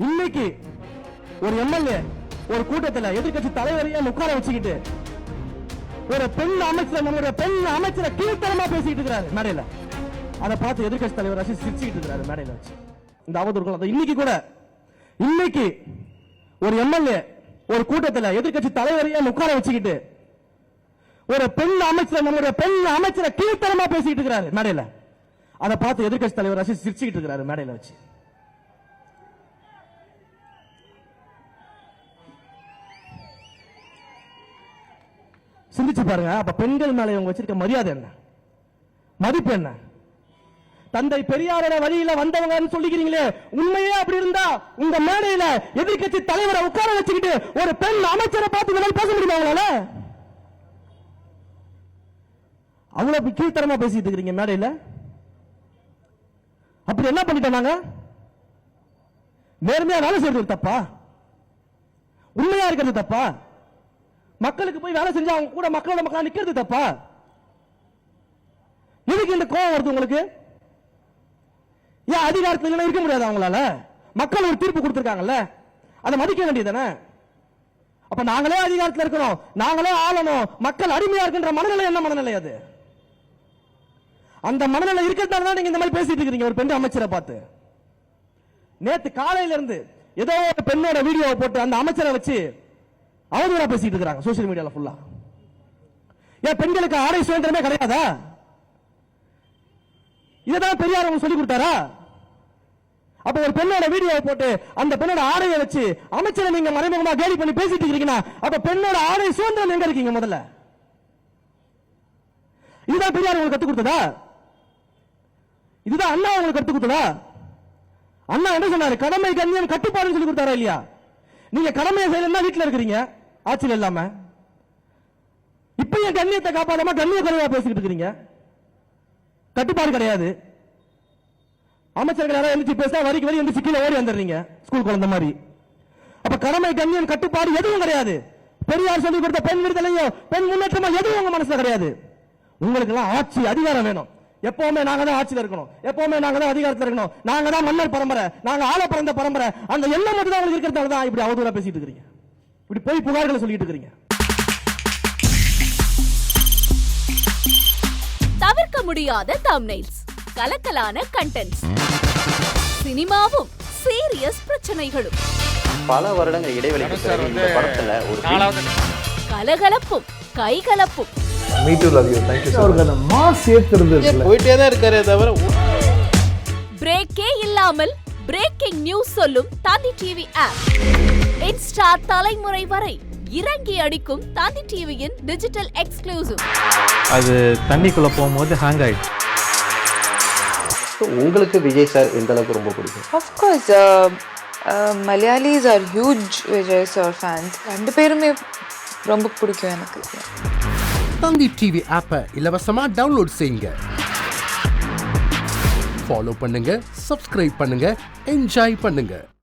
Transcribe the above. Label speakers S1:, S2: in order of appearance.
S1: இன்னைக்கு ஒரு எம்எல்ஏ ஒரு கூட்டத்துல எதிர்க்கட்சி தலைவரையே உட்கார வச்சுக்கிட்டு ஒரு பெண் அமைச்சர் நம்மளுடைய பெண் அமைச்சரை கீழ்த்தரமா பேசிட்டு இருக்கிறாரு மேடையில. அதை பார்த்து எதிர்க்கட்சி தலைவர் ரசி சிரிச்சுக்கிட்டு இருக்கிறாரு மேடையில வச்சு. இந்த அவதூறுகள் இன்னைக்கு கூட இன்னைக்கு ஒரு எம்எல்ஏ ஒரு கூட்டத்துல எதிர்க்கட்சி தலைவரையே உட்கார வச்சுக்கிட்டு ஒரு பெண் அமைச்சர் நம்மளுடைய பெண் அமைச்சரை கீழ்த்தரமா பேசிட்டு இருக்கிறாரு மேடையில. அதை பார்த்து எதிர்க்கட்சி தலைவர் ரசி சிரிச்சுக்கிட்டு இருக்கிறாரு மேடையில வச்சு. சிந்திச்சு பாருங்க. அப்ப பெண்கள் மேல இவங்க வச்சிருக்க மரியாதை என்ன, மதிப்பு என்ன? தந்தை பெரியாரோட வழியில வந்தவங்க சொல்லிக்கிறீங்களே, உண்மையே அப்படி இருந்தா உங்க மேடையில எதிர்க்கட்சி தலைவரை உட்கார வச்சுக்கிட்டு ஒரு பெண் அமைச்சரை பார்த்து இந்த மாதிரி பேச முடியுமா அவங்களால? அவ்வளவு கீழ்த்தரமா பேசிட்டு இருக்கிறீங்க மேடையில. அப்படி என்ன பண்ணிட்டோம் நாங்க? நேர்மையா வேலை செய்யறது தப்பா? உண்மையா இருக்கிறது தப்பா? மக்களுக்கு போய் வேலை செஞ்சா அவங்க கூட மக்களோட மக்களா நிக்கிறது தப்பா? எதுக்கு இந்த கோவம் வருது உங்களுக்கு? ஏன் அதிகாரத்தில் இருக்க முடியாது அவங்களால? மக்கள் ஒரு தீர்ப்பு கொடுத்திருக்காங்கல்ல, அதை மதிக்க வேண்டியதானே? அப்ப நாங்களே அதிகாரத்தில் இருக்கணும், நாங்களே ஆளணும், மக்கள் அடிமையா இருக்கின்ற மனநிலை என்ன மனநிலை அது? அந்த மனநிலை இருக்கிறதால தான் நீங்க இந்த மாதிரி பேசிட்டு இருக்கீங்க ஒரு பெண் அமைச்சரை பார்த்து. நேத்து காலையில இருந்து ஏதோ ஒரு பெண்ணோட வீடியோவை போட்டு அந்த அமைச்சரை வச்சு அவதூறா பேசிட்டு இருக்காங்க சோசியல் மீடியால ஃபுல்லா. ஏன் பெண்களுக்கு ஆடை சுதந்திரமே கிடையாதா? இதுதான் பெரியார் அவங்க சொல்லி கொடுத்தாரா? அப்ப ஒரு பெண்ணோட வீடியோவை போட்டு அந்த பெண்ணோட ஆடையை வச்சு அமைச்சரை நீங்க மறைமுகமா கேலி பண்ணி பேசிட்டு இருக்கீங்கன்னா அப்ப பெண்ணோட ஆடை சுதந்திரம் எங்க இருக்கீங்க முதல்ல? இதுதான் பெரியார் உங்களுக்கு கத்துக் கொடுத்ததா? இதுதான் அண்ணா உங்களுக்கு கத்துக் கொடுத்ததா? அண்ணா என்ன சொன்னாரு? கடமை கண்ணியம் கட்டுப்பாடு சொல்லி கொடுத்தாரா இல்லையா? நீங்க கடமையை செய்யலன்னா வீட்டுல இருக்கிறீங்க ஆட்சியில் இல்லாம. இப்ப என் கண்ணியத்தை காப்பாடாம கண்ணிய குறைவா பேசிக்கிட்டு இருக்கிறீங்க. கட்டுப்பாடு கிடையாது. அமைச்சர்கள் யாராவது எந்திரிச்சு பேசா வரிக்கு வரி எந்திரிச்சு கீழே ஓடி வந்துடுறீங்க ஸ்கூல் குழந்தை மாதிரி. அப்ப கடமை கண்ணியம் கட்டுப்பாடு எதுவும் கிடையாது. பெரியார் சொல்லி கொடுத்த பெண் விடுதலையோ பெண் முன்னேற்றமா எதுவும் உங்க மனசுல கிடையாது. உங்களுக்கு எல்லாம் ஆட்சி அதிகாரம் வேணும். எப்பவுமே நாங்க தான் ஆட்சியில் இருக்கணும், எப்பவுமே நாங்க தான் அதிகாரத்தில் இருக்கணும், நாங்க தான் மன்னர் பரம்பரை, நாங்க ஆள பிறந்த பரம்பரை, அந்த எண்ணம் மட்டும் தான் உங்களுக்கு இருக்கிறதால தான் இப்படி அவதூறா பேசிட்டு இருக்கீங்க, இப்படி போய் புகார்களை சொல்லிட்டு இருக்கீங்க.
S2: தவிர்க்க முடியாத தம்ப்நெயில்ஸ், கலக்கலான கண்டென்ட்ஸ், சினிமாவும் சீரியஸ் பிரச்சனைகளும்,
S3: பல வருடங்கள் இடைவெளிக்கு பிறகு இந்த படத்துல ஒரு
S2: கலகலப்பும் கைகலப்பும்.
S4: Me too, love you. Thank you so much. அவருக்கு மாஸ் ஏத்துறது இல்ல.
S5: போயிட்டே தான் இருக்காரே தவிர
S2: பிரேக்கே இல்லாமல் பிரேக்கிங் நியூஸ் சொல்லும் தந்தி டிவி ஆப். இன்ஸ்டா தலைமுறை வரை இறங்கி அடிக்கும் தந்தி டிவியின் டிஜிட்டல் எக்ஸ்க்ளூசிவ்.
S4: அது தண்ணிக்குள்ள போகும்போது ஹேங் ஆயிடுச்சு.
S3: உங்களுக்கு விஜய் சார் எந்த அளவுக்கு ரொம்ப பிடிக்கும்?
S6: Of course, Malayalis are huge Vijay sir fans. ரெண்டு பேருமே ரொம்ப பிடிக்கும் எனக்கு.
S7: தந்தி டிவி ஆப்பை இலவசமா டவுன்லோட் செய்யுங்க. ஃபாலோ பண்ணுங்க, சப்ஸ்கிரைப் பண்ணுங்க, என்ஜாய் பண்ணுங்க.